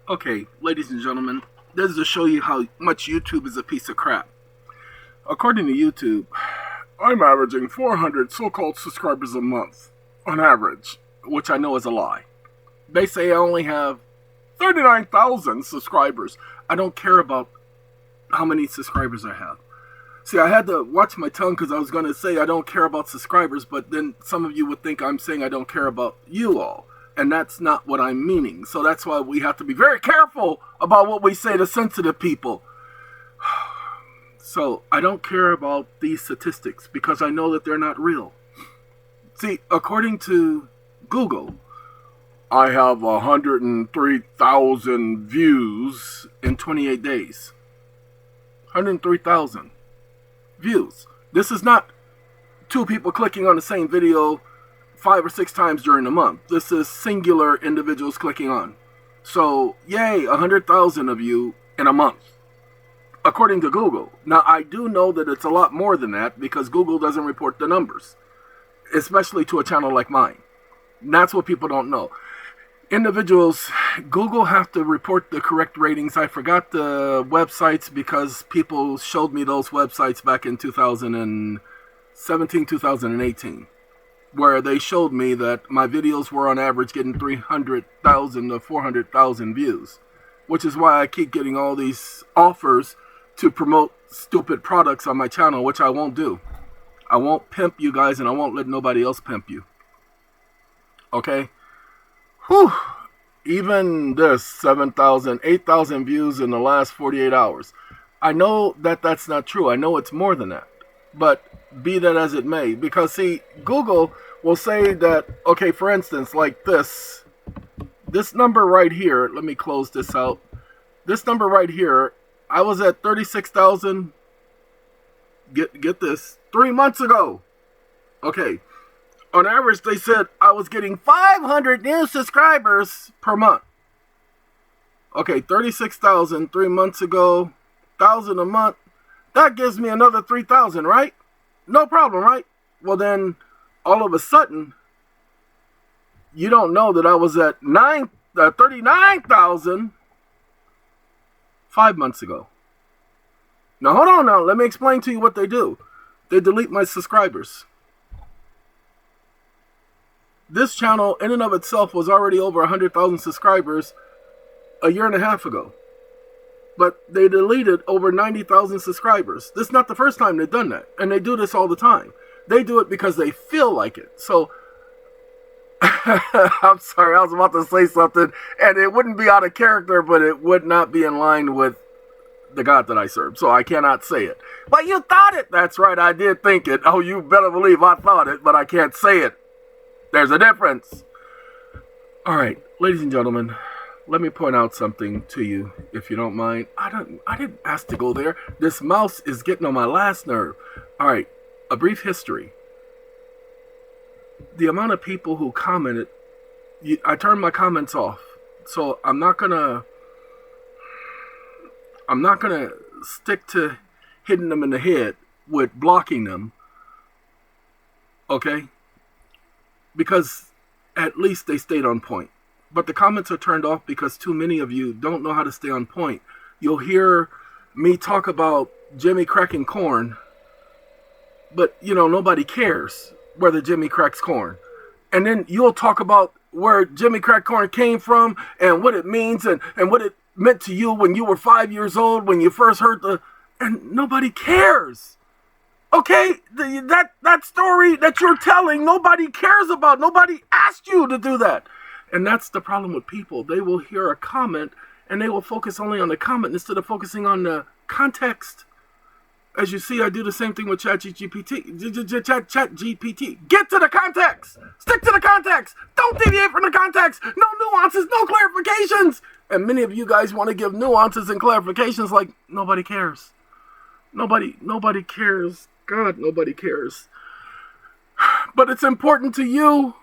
Okay, ladies and gentlemen, this is to show you how much YouTube is a piece of crap. According to YouTube, I'm averaging 400 so-called subscribers a month, on average, which I know is a lie. They say I only have 39,000 subscribers. I don't care about how many subscribers I have. See, I had to watch my tongue because I was going to say I don't care about subscribers, but then some of you would think I'm saying I don't care about you all. And that's not what I'm meaning. So that's why we have to be very careful about what we say to sensitive people. So I don't care about these statistics because I know that they're not real. See, according to Google, I have 103,000 views in 28 days. 103,000 views. This is not two people clicking on the same video 5 or 6 times during the month. This is singular individuals clicking on. So, yay, 100,000 of you in a month, according to Google. Now, I do know that it's a lot more than that because Google doesn't report the numbers, especially to a channel like mine. And that's what people don't know. Individuals, Google have to report the correct ratings. I forgot the websites because people showed me those websites back in 2017, 2018, where they showed me that my videos were on average getting 300,000 to 400,000 views, which is why I keep getting all these offers to promote stupid products on my channel, which I won't do. I won't pimp you guys, and I won't let nobody else pimp you. Okay? Whew. Even this 7,000, 8,000 views in the last 48 hours. I know that that's not true. I know it's more than that. But be that as it may. Because, see, Google will say that, okay, for instance, like this number right here. Let me close this out. This number right here, I was at 36,000. Get this. 3 months ago. Okay. On average, they said I was getting 500 new subscribers per month. Okay, 36,000 3 months ago, 1,000 a month. That gives me another 3,000, right? No problem, right? Well, then, all of a sudden, you don't know that I was at 39,000 5 months ago. Now, hold on now. Let me explain to you what they do. They delete my subscribers. This channel, in and of itself, was already over 100,000 subscribers a year and a half ago. But they deleted over 90,000 subscribers. This is not the first time they've done that. And they do this all the time. They do it because they feel like it. So, I'm sorry, I was about to say something. And it wouldn't be out of character, but it would not be in line with the God that I serve. So I cannot say it. But you thought it. That's right, I did think it. Oh, you better believe I thought it, but I can't say it. There's a difference. All right, ladies and gentlemen, let me point out something to you, if you don't mind. I didn't ask to go there. This mouse is getting on my last nerve. All right, a brief history. The amount of people who commented, I turned my comments off. So I'm not gonna stick to hitting them in the head with blocking them. Okay? Because at least they stayed on point. But the comments are turned off because too many of you don't know how to stay on point. You'll hear me talk about Jimmy cracking corn, but, you know, nobody cares whether Jimmy cracks corn. And then you'll talk about where Jimmy cracked corn came from and what it means and what it meant to you when you were 5 years old, when you first heard and nobody cares. Okay, that story that you're telling, nobody cares about. Nobody asked you to do that. And that's the problem with people. They will hear a comment and they will focus only on the comment instead of focusing on the context. As you see, I do the same thing with ChatGPT. Get to the context. Stick to the context. Don't deviate from the context. No nuances, no clarifications. And many of you guys want to give nuances and clarifications like nobody cares. Nobody cares. God, nobody cares. But it's important to you,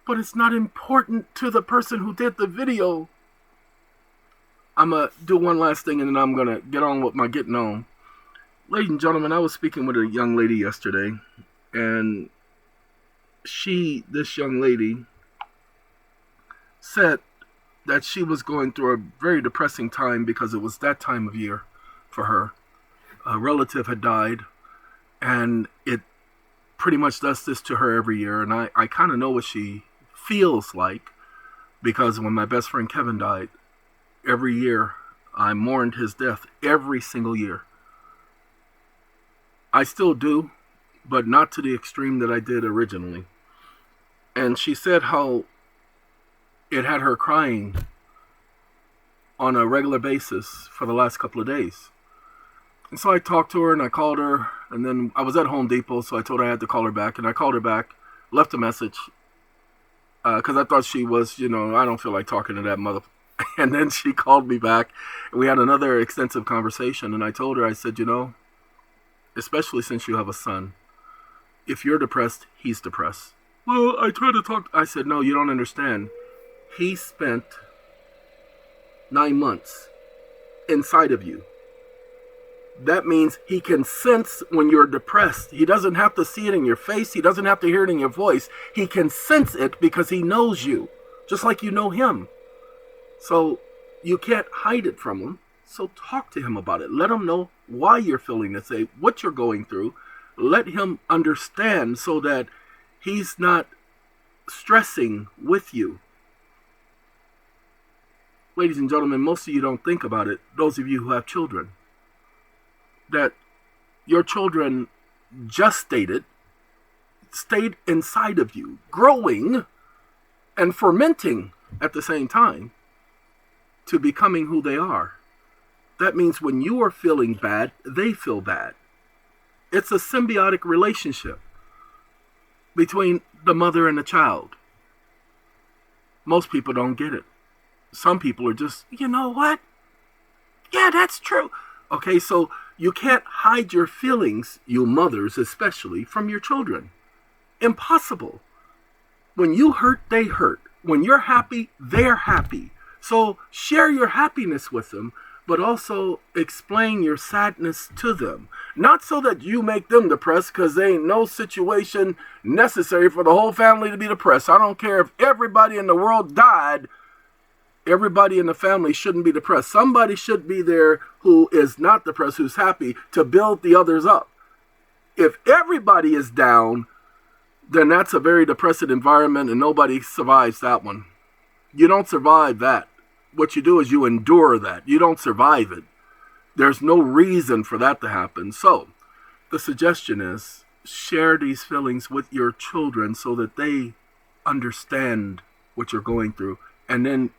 but it's not important to the person who did the video. I'm going to do one last thing and then I'm going to get on with my getting on. Ladies and gentlemen, I was speaking with a young lady yesterday, and this young lady, said that she was going through a very depressing time because it was that time of year for her. A relative had died, and it pretty much does this to her every year. And I kind of know what she feels like, because when my best friend Kevin died, every year I mourned his death every single year. I still do, but not to the extreme that I did originally. And she said how it had her crying on a regular basis for the last couple of days. And so I talked to her and I called her, and then I was at Home Depot, so I told her I had to call her back, and I called her back, left a message, because I thought she was, I don't feel like talking to that mother. And then she called me back, and we had another extensive conversation, and I told her, I said, especially since you have a son, if you're depressed, he's depressed. Well, I tried to talk. I said, no, you don't understand. He spent 9 months inside of you. That means he can sense when you're depressed. He doesn't have to see it in your face. He doesn't have to hear it in your voice. He can sense it because he knows you, just like you know him. So you can't hide it from him. So talk to him about it. Let him know why you're feeling this way, what you're going through. Let him understand so that he's not stressing with you. Ladies and gentlemen, most of you don't think about it, those of you who have children, that your children stayed inside of you, growing and fermenting at the same time to becoming who they are. That means when you are feeling bad, they feel bad. It's a symbiotic relationship between the mother and the child. Most people don't get it. Some people are just, you know what? Yeah, that's true. Okay, so you can't hide your feelings, you mothers especially, from your children. Impossible. When you hurt, they hurt. When you're happy, they're happy. So share your happiness with them, but also explain your sadness to them. Not so that you make them depressed, because there ain't no situation necessary for the whole family to be depressed. I don't care if everybody in the world died. Everybody in the family shouldn't be depressed. Somebody should be there who is not depressed, who's happy, to build the others up. If everybody is down, then that's a very depressing environment, and nobody survives that one. You don't survive that. What you do is you endure that. You don't survive it. There's no reason for that to happen. So the suggestion is share these feelings with your children so that they understand what you're going through. And then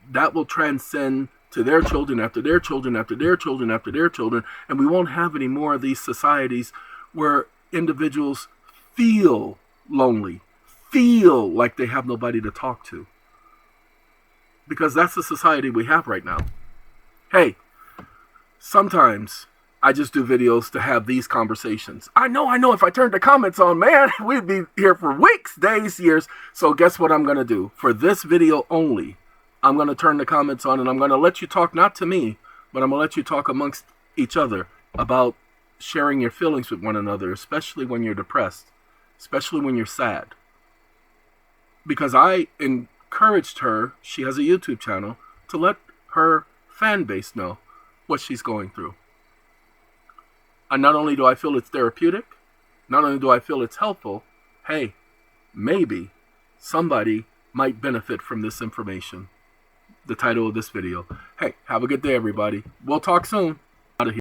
that will transcend to their children after their children after their children after their children. And we won't have any more of these societies where individuals feel lonely, feel like they have nobody to talk to. Because that's the society we have right now. Hey, sometimes I just do videos to have these conversations. I know, if I turned the comments on, man, we'd be here for weeks, days, years. So guess what I'm going to do? For this video only, I'm going to turn the comments on, and I'm going to let you talk, not to me, but I'm going to let you talk amongst each other about sharing your feelings with one another, especially when you're depressed, especially when you're sad. Because I encouraged her, she has a YouTube channel, to let her fan base know what she's going through. And not only do I feel it's therapeutic, not only do I feel it's helpful, hey, maybe somebody might benefit from this information. The title of this video. Hey, have a good day, everybody. We'll talk soon. Out of here.